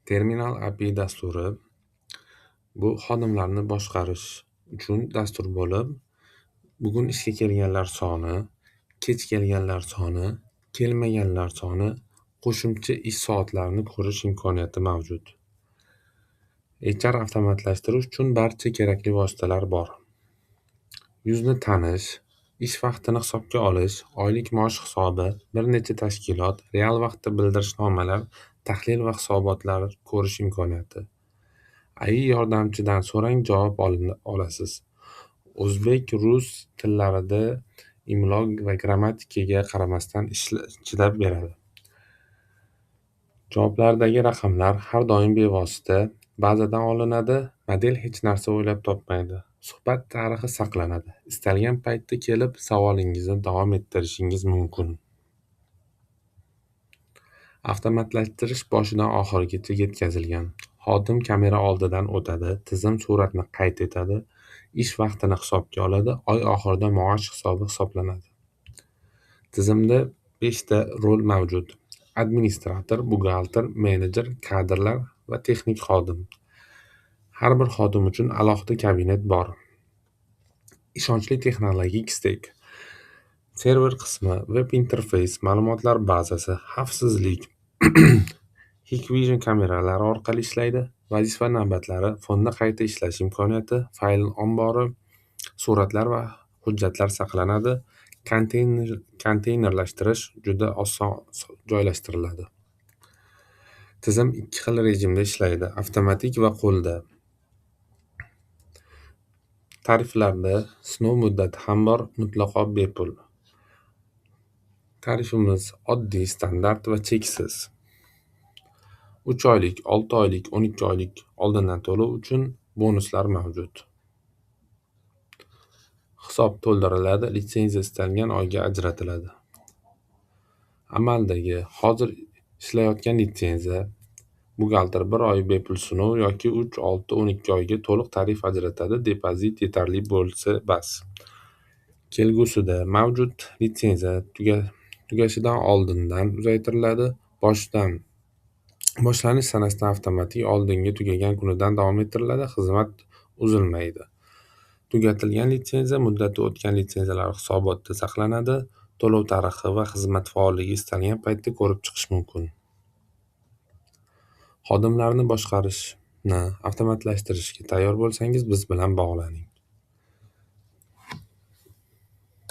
Terminal API dasturi bu xodimlarni boshqarish uchun dastur bo'lib, bugun ishga kelganlar soni, kech kelganlar soni, kelmaganlar soni, qo'shimcha ish soatlarini ko'rish imkoniyati mavjud. HR avtomatlashtirish uchun barcha kerakli vositalar bor. Yuzni tanish, ish vaqtini hisobga olish, oylik maosh hisobi, bir necha tashkilot, real vaqtda bildirishnomalar, tahlil va hisobotlar ko'rish imkoniyati. AI yordamchidan so'rang, javob olasiz. O'zbek, rus tillarida imlo va grammatikaga qaramasdan chidab beradi. Javoblardagi raqamlar har doim bevosita bazadan olinadi, model hech narsa o'ylab topmaydi. Suhbat tarixi saqlanadi. Istalgan paytda kelib savolingizni davom ettirishingiz mumkin. Avtomatlashtirish boshidan oxirigacha yetkazilgan. Xodim kamera oldidan o'tadi, tizim suratni qayd etadi, ish vaqtini hisobga oladi, oy oxirida maosh hisobi hisoblanadi. Tizimda 5 ta rol mavjud: administrator, buxgalter, menejer, kadrlar va texnik xodim. Har bir xodim uchun alohida kabinet bor. Ishonchli texnologik stek. Server qismi, web interfeys, ma'lumotlar bazasi, xavfsizlik, Hikvision kameralari orqali ishlaydi. Vazifa navbatlari, fonda qayta ishlash imkoniyati, fayl ombori, suratlar va hujjatlar saqlanadi. Konteynerlashtirish juda oson joylashtiriladi. Tizim 2 xil rejimda ishlaydi: avtomatik va qo'lda. Tariflarda sinov muddati ham bor, mutlaqo bepul. Tarifimiz oddiy, standart va cheksiz. 3 oylik, 6 oylik, 12 oylik oldindan to'lov uchun bonuslar mavjud. Hisob to'ldiriladi, litsenziya istalgan oyga ajratiladi. Amaldagi hozir ishlayotgan litsenziya buxgalter 1 oy bepul sinov yoki 3, 6, 12 oyga to'liq tarif ajratadi. Depozit yetarli bo'lsa bas. Kelgusida mavjud litsenziya tugashidan oldindan uzaytiriladi. Boshlanish sanasidan avtomatik oldingi tugagan kunidan davom ettiriladi. Xizmat uzilmaydi. Tugatilgan litsenziya muddati o'tgan litsenziyalar hisobotda saqlanadi. To'lov tarixi va xizmat faolligi istalgan paytda ko'rib chiqish mumkin. Xodimlarni boshqarishni avtomatlashtirishga tayyor bo'lsangiz, biz bilan bog'laning.